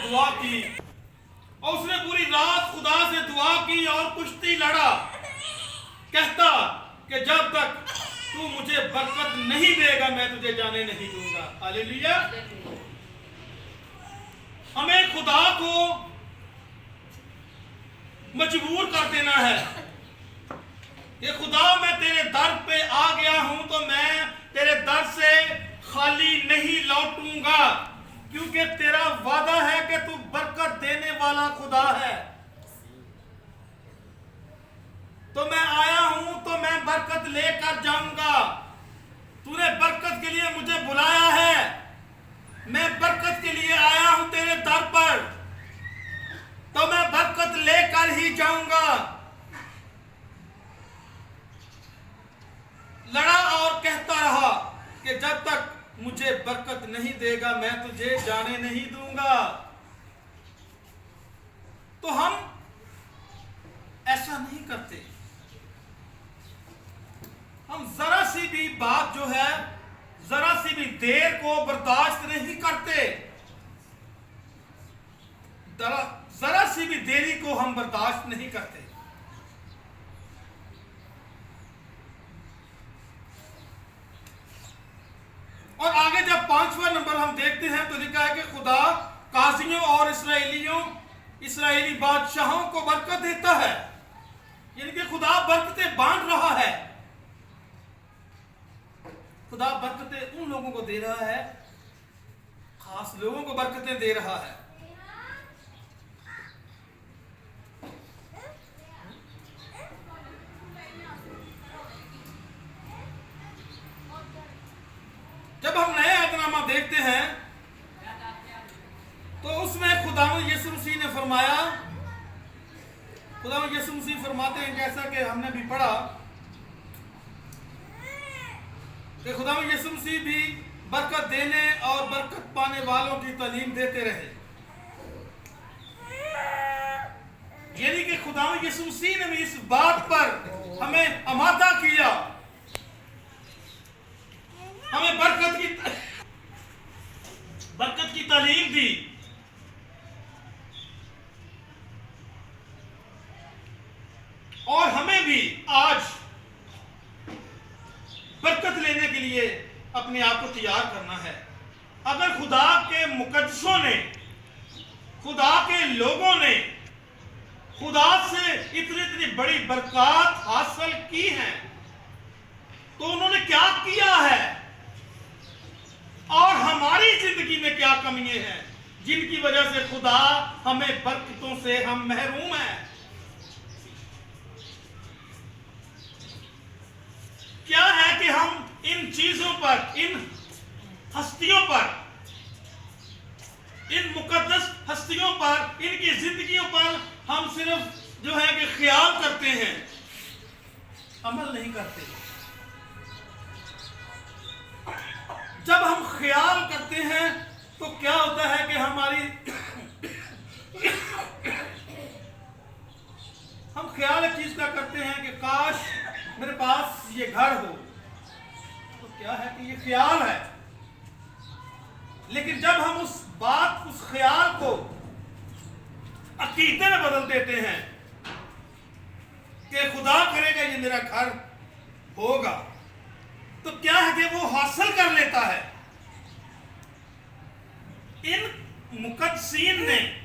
दुआ की और उसने पूरी रात खुदा से दुआ की और कुश्ती लड़ा, कहता कि जब तक तू मुझे बरकत नहीं देगा मैं तुझे जाने नहीं दूंगा। हालेलुया। हमें खुदा को मजबूर कर देना है कि खुदा मैं तेरे दर पे आ गया हूं तो मैं तेरे दर से खाली नहीं लौटूंगा, क्योंकि तेरा वादा है कि तू बरकत देने वाला खुदा है। तो मैं आया हूं तो मैं बरकत लेकर जाऊंगा। तूने बरकत के लिए मुझे बुलाया है, मैं बरकत के लिए आया हूं तेरे दर पर, तो मैं बरकत लेकर ही जाऊंगा। लड़ा और कहता रहा कि जब तक मुझे बरकत नहीं देगा मैं तुझे जाने नहीं दूंगा। तो हम ऐसा नहीं करते। हम जरा सी भी बात जो है, जरा सी भी देर को बर्दाश्त नहीं करते। जरा सी भी देरी को हम बर्दाश्त नहीं करते। और आगे जब 5वां नंबर हम देखते हैं तो लिखा है कि खुदा काजियों और इस्राएली बादशाहों को बरकत देता है। यानी कि खुदा बरकतें बांट रहा है। खुदा बरकतें उन लोगों को दे रहा है, खास लोगों को बरकतें दे रहा है। जब हम नया ऐतनामा देखते हैं तो उसमें खुदावंद यीशु मसीह ने फरमाया, खुदावंद यीशु मसीह फरमाते हैं, जैसा कि हमने भी पढ़ा कि खुदावंद यीशु मसीह भी बरकत देने और बरकत पाने वालों की तालीम देते रहे। यानी कि खुदावंद यीशु मसीह ने भी इस बात पर हमें आमादा किया, हमें बरकत की तालीम दी। और हमें भी आज बरकत लेने के लिए अपने आप को तैयार करना है। अगर खुदा के मुकद्दसों ने, खुदा के लोगों ने खुदा से इतनी इतनी बड़ी बरकत हासिल की है तो उन्होंने क्या किया है और हमारी जिंदगी में क्या कमियां हैं जिनकी वजह से खुदा हमें बरकतों से हम महरूम हैं। क्या है कि हम इन चीजों पर, इन हस्तियों पर, इन मुकद्दस हस्तियों पर, इनकी जिंदगियों पर हम सिर्फ जो है कि ख्याल करते हैं, अमल नहीं करते। जब हम ख्याल करते हैं तो क्या होता है कि हम ख्याल एक चीज का करते हैं कि काश मेरे पास ये घर हो, तो क्या है कि ये ख्याल है। लेकिन जब हम उस ख्याल को अकीदे में बदल देते हैं कि खुदा करेगा ये मेरा घर होगा, तो क्या है कि वो हासिल कर लेता है। इन मुकद्दसीन ने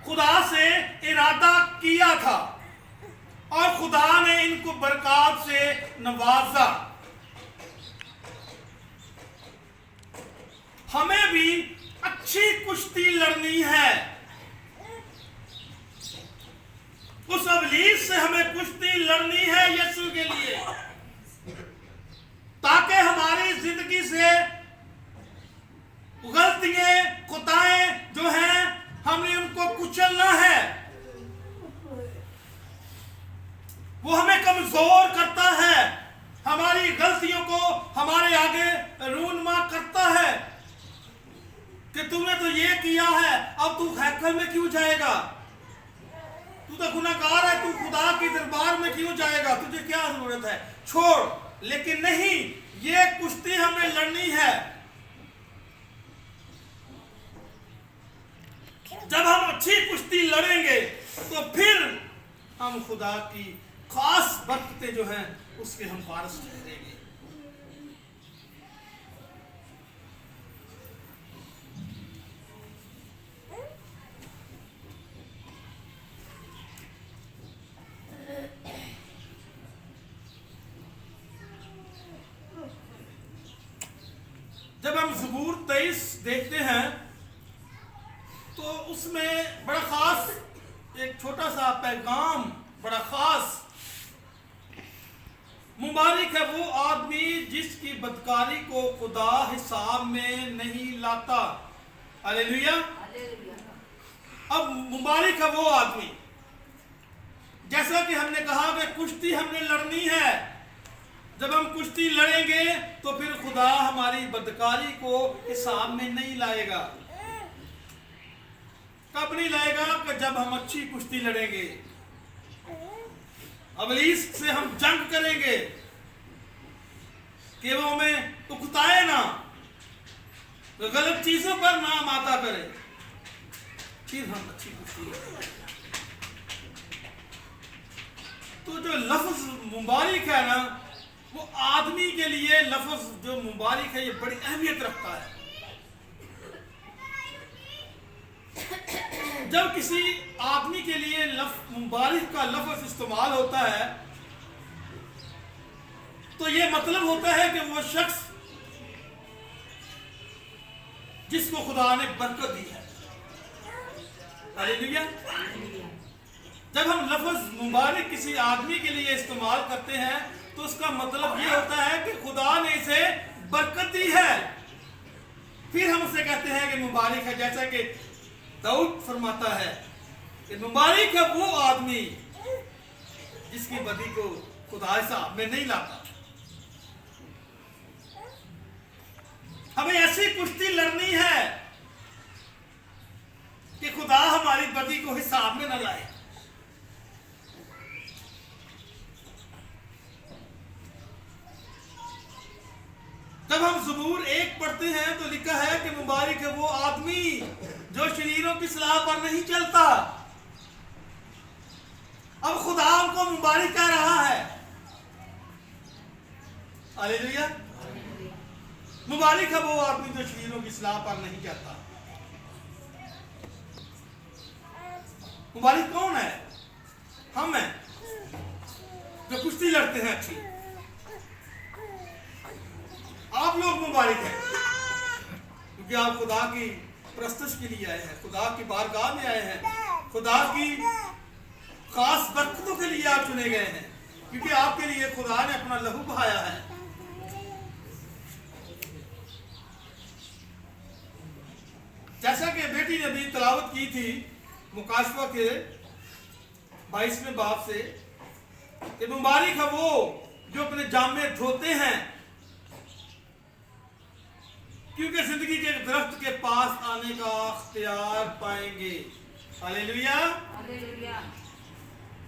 खुदा से इरादा किया था और खुदा ने इनको बरकत से नवाजा। हमें भी अच्छी कुश्ती लड़नी है। उस अबलीस से हमें कुश्ती लड़नी है यीशु के लिए, ताकि हमारी जिंदगी से गलतियां, खुताएं जो हैं हमने उनको कुचलना है। वो हमें कमजोर करता है, हमारी गलतियों को हमारे आगे रूनुमा करता है कि तूने तो ये किया है, अब तू हैकल में क्यों जाएगा, तू तो गुनाहगार है, तू खुदा के दरबार में क्यों जाएगा, तुझे क्या जरूरत है, छोड़। लेकिन नहीं, ये कुश्ती हमें लड़नी है। जब हम अच्छी कुश्ती लड़ेंगे तो फिर हम खुदा की खास बरकतें जो हैं उसके हम वारिस ठहरेंगे। जब हम ज़बूर 23 देखते हैं तो उसमें बड़ा खास एक छोटा सा पैगाम, बड़ा खास, मुबारक है वो आदमी जिसकी बदकारी को खुदा हिसाब में नहीं लाता। हालेलुया। अब मुबारक है वो आदमी, जैसा कि हमने कहा कि कुश्ती हमने लड़नी है। जब हम कुश्ती लड़ेंगे तो फिर खुदा हमारी बदकारी को हिसाब में नहीं लाएगा। कब नहीं लाएगा? कि जब हम अच्छी कुश्ती लड़ेंगे, इब्लीस से हम जंग करेंगे कि वो हमें उकताए ना, तो गलत चीजों पर ना माता करे, फिर हम अच्छी कुश्ती लड़ेंगे। तो जो लफ्ज मुबारक है ना, वो आदमी के लिए लफ्ज जो मुबारक है ये बड़ी अहमियत रखता है। जब किसी आदमी के लिए मुबारक का लफ्ज इस्तेमाल होता है तो ये मतलब होता है कि वो शख्स जिसको खुदा ने बरकत दी है। हालेलुया। जब हम लफ्ज मुबारक किसी आदमी के लिए इस्तेमाल करते हैं तो उसका मतलब ये होता है कि खुदा ने इसे बरकत दी है। फिर हम उसे कहते हैं कि मुबारक है, जैसा कि दाऊद फरमाता है कि मुबारक है वो आदमी जिसकी बदी को खुदा हिसाब में नहीं लाता। हमें ऐसी कुश्ती लड़नी है कि खुदा हमारी बदी को हिसाब में न लाए। जब हम ज़बूर 1 पढ़ते हैं तो लिखा है कि मुबारक है वो आदमी जो शरीरों की सलाह पर नहीं चलता। अब खुदा उनको मुबारक कह रहा है। हालेलुया। मुबारक है वो आदमी जो शरीरों की सलाह पर नहीं चलता। मुबारक कौन है? हम हैं जो कुश्ती लड़ते हैं अच्छी। आप लोग मुबारक हैं क्योंकि आप खुदा की प्रस्तुत के लिए आए हैं, खुदा की बारगाह में आए हैं, खुदा की खास बरकतों के लिए आप चुने गए हैं, क्योंकि आपके लिए खुदा ने अपना लहू बहाया है। जैसा कि बेटी ने अभी तलावत की थी मुकाशवा के 22वें बाब से कि मुबारक है वो जो अपने जामे धोते हैं क्योंकि जिंदगी के दरख्त के पास आने का अख्तियार पाएंगे। हालेलुया।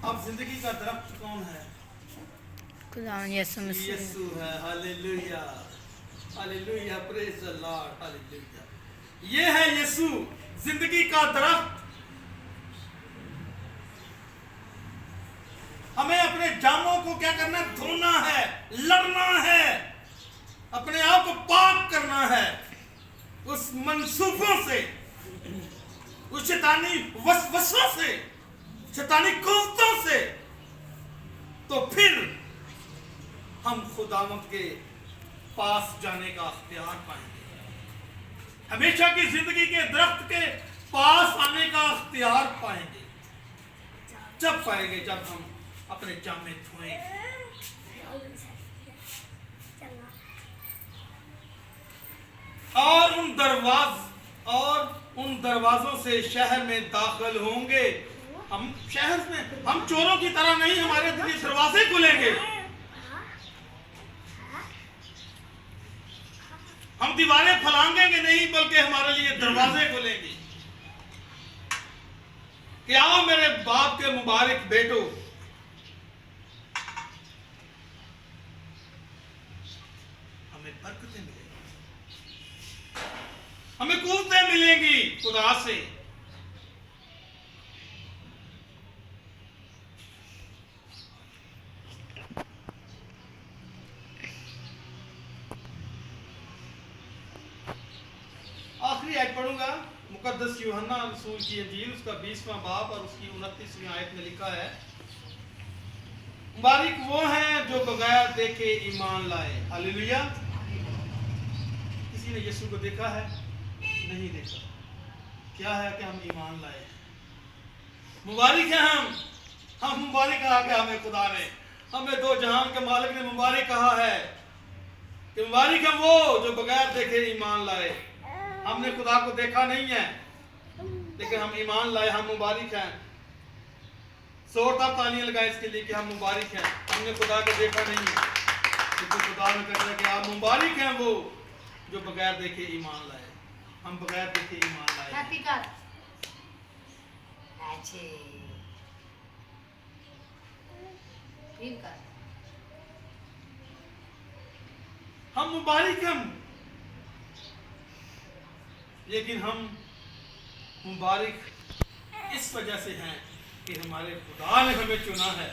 अब जिंदगी का दरख्त कौन है? यीशु है। Hallelujah, hallelujah, praise the Lord, hallelujah. ये है यीशु, जिंदगी का दरख्त। हमें अपने जामों को क्या करना है? धोना है, लड़ना है, अपने आप को पाक करना है उस मनसूबों से, उस शैतानी वसवसों से, शैतानी कुव्वतों से। तो फिर हम खुदावंद के पास जाने का अख्तियार पाएंगे, हमेशा की जिंदगी के दरख्त के पास आने का अख्तियार पाएंगे। जब पाएंगे जब हम अपने जामे धोएंगे। और उन दरवाजों से शहर में दाखिल होंगे। हम शहर में, हम चोरों की तरह नहीं, हमारे लिए दरवाजे खुलेंगे। हम दीवारें फलांगेंगे नहीं, बल्कि हमारे लिए दरवाजे खुलेंगे कि आओ मेरे बाप के मुबारक बेटो, हमें बरकतें मिलेंगी, हमें कुव्वतें मिलेंगी खुदा से। आखिरी आयत पढ़ूंगा, मुकद्दस यूहन्ना रसूल की इंजील उसका 20वां बाब और उसकी 29वीं आयत में लिखा है, मुबारक वो हैं जो बगैर देखे ईमान लाए। हालेलुया। किसी ने यीशु को देखा है? नहीं देखा। क्या है कि हम ईमान लाए। मुबारक है हम मुबारक कहा कि हमें खुदा ने, हमें दो जहान के मालिक ने मुबारक कहा है कि मुबारक है वो जो बगैर देखे ईमान लाए। हमने खुदा को देखा नहीं है लेकिन हम ईमान लाए, हम मुबारक हैं। जोरदार तालियां लगाए इसके लिए कि हम मुबारक हैं। हमने खुदा को देखा नहीं है लेकिन खुदा ने कहा कि आप मुबारक हैं वो जो बगैर देखे ईमान लाए। हम बगैर देखे ईमान लाए। हम मुबारक हैं लेकिन हम मुबारक इस वजह से हैं कि हमारे खुदा ने हमें चुना है।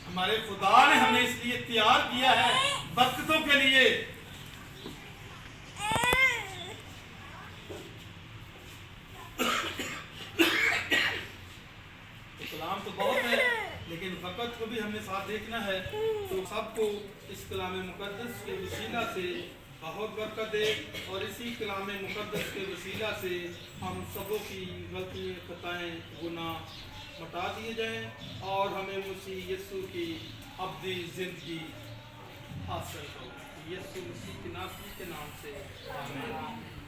हमारे खुदा ने हमें इसलिए तैयार किया है बरकतों के लिए। कलाम तो बहुत है लेकिन वक़्त को भी हमें साथ देखना है। तो सबको इस कलाम मुकद्दस के वसीला से बहुत बरकत दे और इसी कलाम मुकद्दस के वसीला से हम सबों की गलतियाँ, खताएँ, गुनाह मिटा दिए जाएं और हमें मसीह यीशु की अब्दी ज़िंदगी हासिल हो। यीशु मसीह के नाम से आमीन।